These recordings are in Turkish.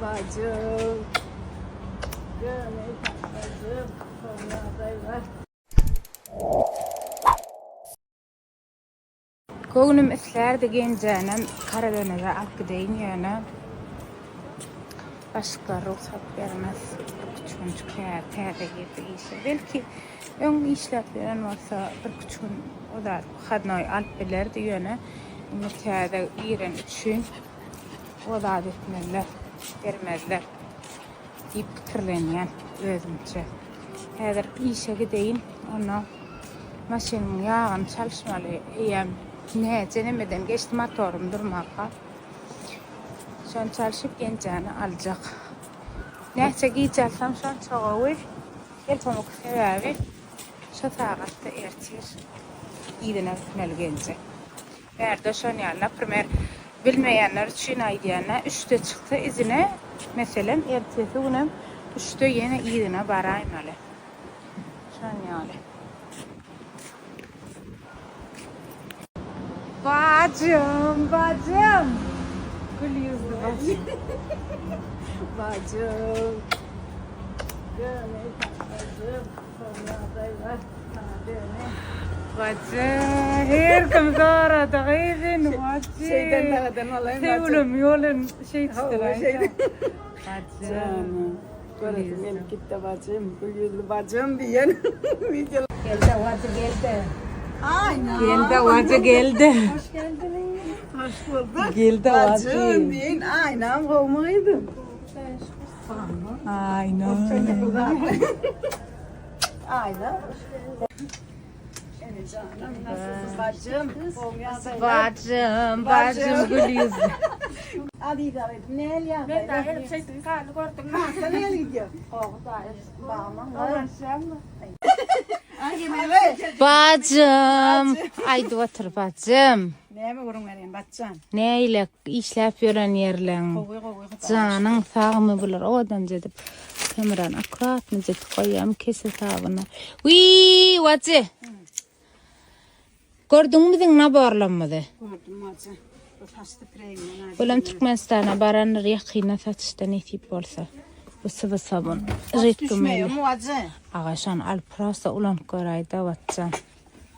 bacım. Gönül bacım. Sonradaylar. Kognum isler de gencenem Karadeniz'e alıp gideyim yana. Başka ruhsat vermez. Küçük kâte gibi işe. Belki ön işler veren olsa bir küçük o da hadnoy alıp bilerdi yana. Müteade iren üçün o da adetmeler vermezler. Deyip fikirlenyen özümçe. Eğer işe gideyim ona maşinin yağın çalışmalı iyem. Ne, cenemeden geçti motorum durmakta. Şu an çalışıp genceğini alacak. Neyse giyeceksem şu an çoğu el pamuk sebebi şu saatte ertir. İyiden öpmeli gence. Eğer de şu an yanına primer bilmeyenler için aydiyana 3'te çıktı izine mesela ertesi günüm 3'te yine iyidine baraymalı. Şu an yani. Bacım, bacım. Gül yüzlü bacım. Bacım. Gönül bacım. Sonradaylar. Bacım, her kim zara da gidin bacım. Şeyden nereden alayım bacım? Sevulum yolun şey Şeyden. Bacım. Görelim gelip gitti bacım. Gül yüzlü bacım diyen. Video. Geldi, vacı geldi. Aynen. Geldi, vacı geldi. Hoş geldiniz. Hoş bulduk. Geldi vacı. Bacım diyen aynen kovmaydım. Aynen. Aynen. Evet canım. Nasılsın bacım? Bacım, bacım gül yüzlü. Hadi idare edin. Ne el ya? Ben daha her şey sıkarlı gördüm. Sen nereye gidiyorsun? Bacım. Haydi otur bacım. Neye mi vurun vereyim bacım? Neyle işlep yören yerlen. Kovuy. Canın sağ mı bulur odan dedim. Kameran akurat mı dedim koyayım kese sağına. Uy vacı. Gördün mü ne bağırlanmadı? Gördüm bacım. Bu taştı preyim. Olam Türkmenistan'a baranlar yakına satışta netip olsa. Bu sıvı sabun. Ritmeli. Düşmüyor mu bacım? Ağaçan alprasa ulan korayda vatcan.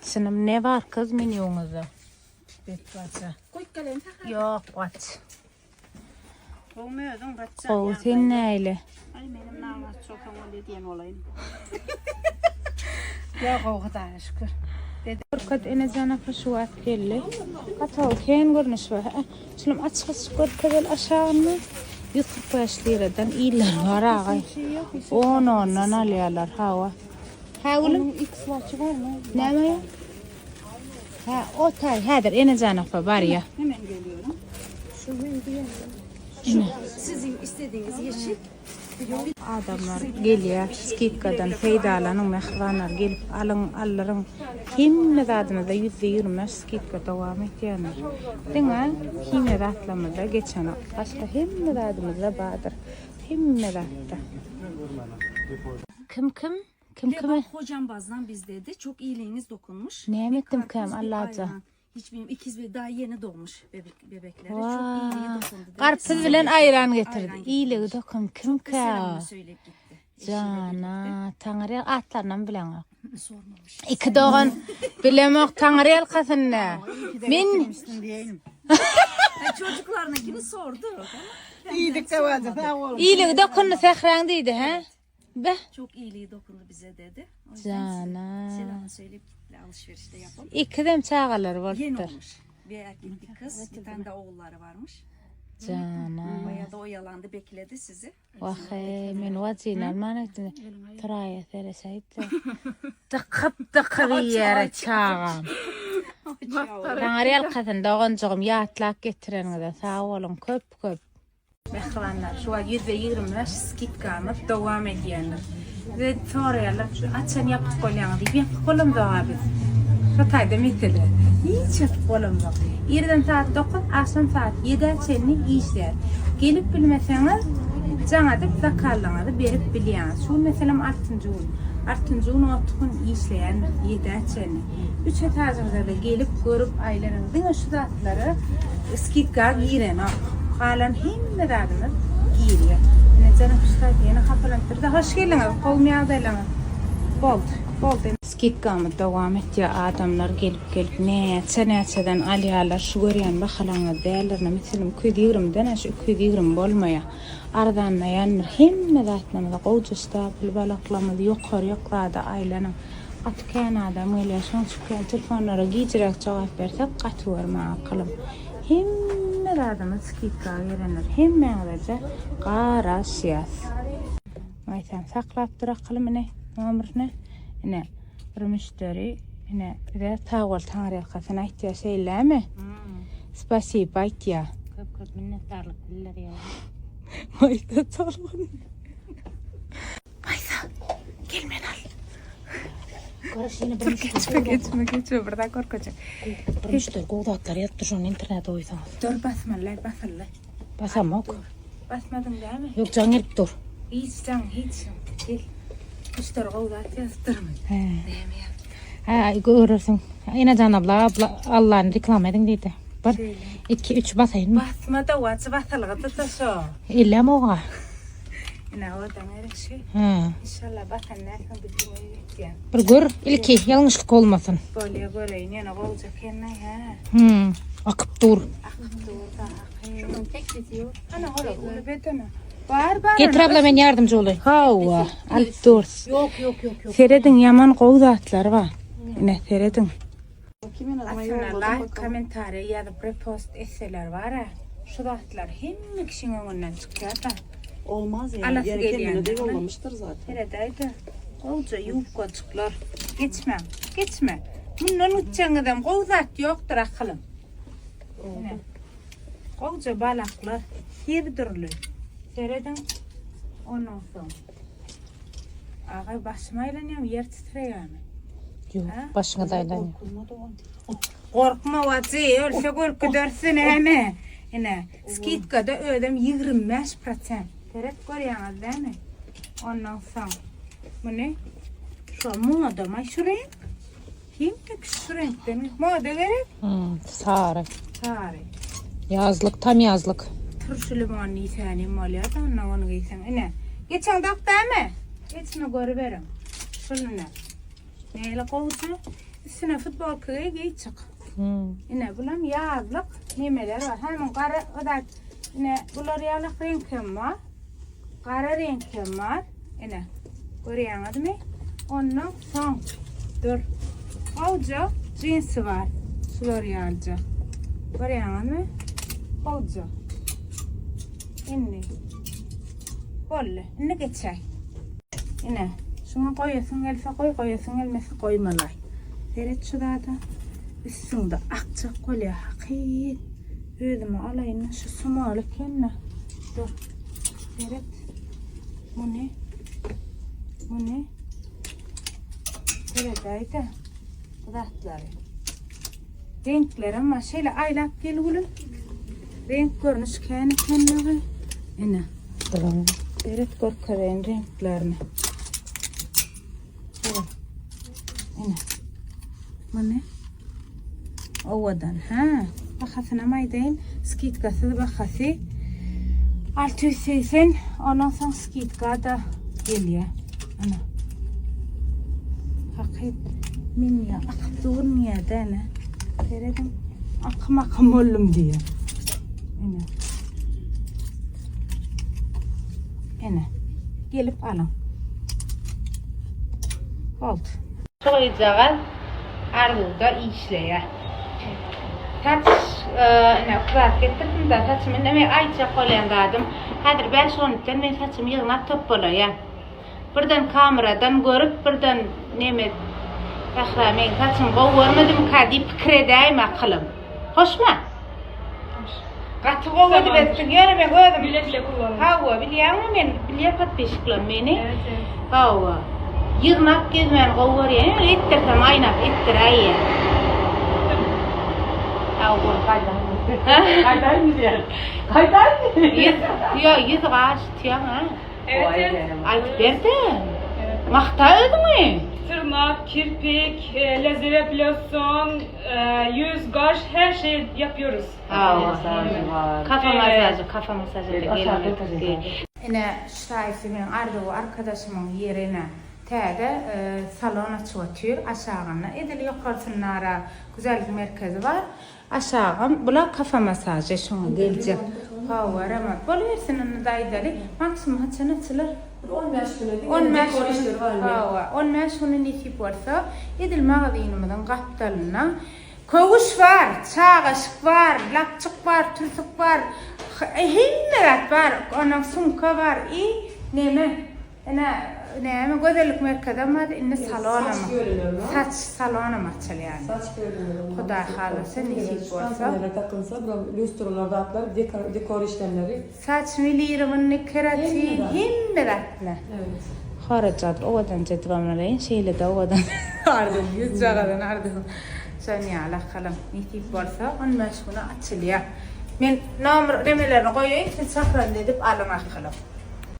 Sınım ne var kız milyonuzda? Bet bacım. Koy kalem tak. Yok vat. Kovmuyordun bacım. O sen neyle? Ay benim namaz çok öyle diyen olayım. Yok o kadar şükür. Korkat enezana kaşuat geldi. Katav ken görünüş var. Şunum açık korkadel aşağını. YouTube başlığından iyiler var ağay. Ondan alıyorlar hava. Ha oğlum X watch'ı var mı? ne mi ya? Ha o tay hadır enezana fa var ya. Hemen geliyorum. Sizin istediğiniz yeşil. Adamlar geliyor, skitkadan feydalanın mehvanlar gelip alların kimle dadına da %20 skitka devam ediyorlar. Dina kimle datlamada geçen başka kimle dadımızda badır. Kimle datta. Kim? Hocam bazdan bizdeydi. Çok iyiliğiniz dokunmuş. Ne Bir ettim karpuz, kim bir Allah'ca. ayran. Hiç bilmiyorum. İkiz bir daha yeni doğmuş bebeklere. Çok Vay. iyiliği dokundu. dedi. Karpuz Size bilen de ayran getirdi. ayran getirmiş. İyiliği dokun kim Çok da selamını ka? söyleyip gitti. Eşiyle Cana, tanrı atlarından bilen o. birlikte. Sormamış. İki doğan bilemek tanrı elkasında. Min Diyelim. Çocuklarınkini sordu. İyilik de bacım. Sağ olun. iyiliği dokundu sehrandıydı ha? Be. Çok iyiliği dokundu bize dedi. O Cana. yüzden selamını söyleyip gittiler. Alışverişte yapalım. İki dem çağalar Yeni vardır. olmuş. Bir erkek bir kız. Bir tane de oğulları varmış. Cana. Bayağı da oyalandı. Bekledi sizi. Vahe men vazin almanaktin. Traya teresaydı. Tıkıp yere çağam. Tanrı elkasında doğancığım yaatlak getiren de sağ olun köp. Mehvanlar şu an %20 skit kalmış devam ediyorlar. Ve soruyorlar açan yaptık olanı diye kolum da abi. Şatayda mitili. Hiç yaptık kolum da. İrden saat 9, akşam saat 7 çenlik işler. Gelip bilmeseniz canadık zakarlarını berip biliyorsunuz. Şu mesela 6. gün otuğun işleyen 7 çenlik. 3 etajımıza da gelip görüp ailenizin şu zatları skit giren o. Halan hem de dadınız giyiliyor. Ne canım kuşlar yine kapalandırdı. Hoş geldiniz. Kolum yağdaylanın. Bol. Skitkamı devam ediyor. Adamlar gelip neçeden aliyalar şu görüyen bakalana değerlerine miselim küydüğüm dene şu küydüğüm bolmaya. Aradan yanır hem zatnamda qoğucusta balaqlamada yoqlarda aylanın. Atkan adam öyle son çıkan telefonlara giydirek cevap versek qatı verme qılım. Hem adamı skitka gelenler hem mağazaca qara siyas. Aytan saklap dura qılım ne ömrüne ne bir müşteri ne de tağıl tariqasına ihtiyaç eylemi. Spasiba aytya. Köp minnettarlık diller ya. Mayda çalın. Mayda gel men al. Karış yine Geçme burada korkacak. Müşteri qoğdatlar yattır şunu internet oysan. Dur basmalay. Basamok. Basmadın değil mi? Yok can gelip dur. Hiç. Gel. Müşteri qoğdat yazdırma. Ha görürsün. Yine Can abla Allah'ın reklam edin dedi. 1 2 3 basayın mı? Basma da WhatsApp basalığı da şu. İlla mı oğa? Ne o da merek şey. Ha. İnşallah bakan nereden bildiğimi bekleyen. Bir gör ilki yanlışlık olmasın. Böyle yine olacak kendine ha. Akıp dur. Akıp doğru da. Şunun tek sesi yok. Ana hala öyle bedene. Var. Getir abla ben yardımcı olayım. Hava. Alıp dur. Yok. Seredin yaman qoğdatlar var. Ne seredin. Kimin adına Aslında yolladım like, bakalım. komentari ya da repost etseler var ha. Şu datlar hem kişinin önünden çıkıyor da. Olmaz yani. Alası Yeri geliyor kendine de yani. yollamıştır zaten. Neredeydi? Olca yufkacıklar. Geçme. Bundan uçacağın adam qoğdat yoktur akılım. Olca balaklar. Her türlü. Seredin. Ondan sonra. Ağay başıma eğleniyorum. Yer titreyor mu? Yok başına dayılan. Korkma vacı, ölse korku dersin hemen. Yine skitkada ödem 25%. Teret görüyorsunuz değil mi? Ondan sonra. Bu ne? Şu moda mı şu renk? Kim şu renk değil mi? Moda gerek? Sarı. Sarı. Yazlık tam yazlık. Turşu limonlu yitani molya da onu giysem. Yine. Geçen dak değil mi? Geçme görüverim. Şununla. Neyle kovucu? Üstüne futbol kıyı giy çık. Yine bulam yazlık nemeler var. Hemen kara o da yine bular yazlık renkim var. Kara renkim var. Yine görüyorsunuz mu? Ondan son. Dur. Olca cinsi var. Sular yazca. Görüyorsunuz mu? Olca. Yine. Böyle. Yine geçer. Yine. Şuna koyuyorsun gelse koyuyorsun gelmesi koymalay. Seyret şu da üstünde akça kolye hakik. Ödümü alayım şu sumalı kendine. Dur. Seyret. Bu ne? Seyret ayda. Rahatları. Renkleri ama şöyle aylak gel gülüm. Renk görünüş kendine. Yine. Tamam. Seyret korkarın renklerini. Yine. Bu ne? Ovadan ha. Bakasına maydayın. Skitkası da bakası. 680. Ondan sonra skitka da geliyor. Ana. Hakik. Min ya. Akıp niye de ne? Seyredin. Akım oğlum diyor. Yine. Gelip alın. Oldu. Koyacağız. Arada işleye. Taç ne kıvrak getirdim de saçımı ne ayça koylangadım. Hadi ben sonradan ben saçımı yığınap toplalayım. Birden kameradan görüp birden neme ben saçımı görmedim kadi fikir edeyim akılım. Hoş mu? Katı kovadı bettin yine ben gördüm. Bile kullandım. Hava biliyor musun ben biliyor pat peşiklam beni. Evet. Hava. Yığınak gezmen qovur yani ittirsem aynap ittirayya. Hava kaydan mı diyor? Kaydan mı? Yüz ağaç diyor ha. Evet. Ayıp verdi. Makta ödü mü? tırnak, kirpik, lazer epilasyon, yüz, kaş her şeyi yapıyoruz. Kafa masajı, kafa masajı da gelmedi. Yine Şaif'imin ardığı arkadaşımın yerine täze salon açıp atıyor aşağına. Edil yukarısınlara güzellik merkezi var. Aşağım bula kafa masajı şuna gelecek. Power ama boluversin onu daydali. Maksimum haçan açılır. 15 güne 15 gün var. 15 günün nefip varsa edil mağazınımızın kaptalına koğuş var, çağışık var, lapçık var, tülsük var, himmerat var, onun sunka var, neme güzellik merkezi ama inne salona mı? Saç salona mı açıl yani? Saç görünüyor. Kuda halası nefip varsa. Şanslara takılsa, lüstrolarda atlar, dekor işlemleri. Saç milirimin keratin himmeratla. Evet. Haracat ovadan cedvamlalayın şeyle de ovadan ardın yüz cağadan ardın saniye alakalım nefip varsa 15 güne açılıyor. Men nomelerini koyayım siz sakran edip alın akalım.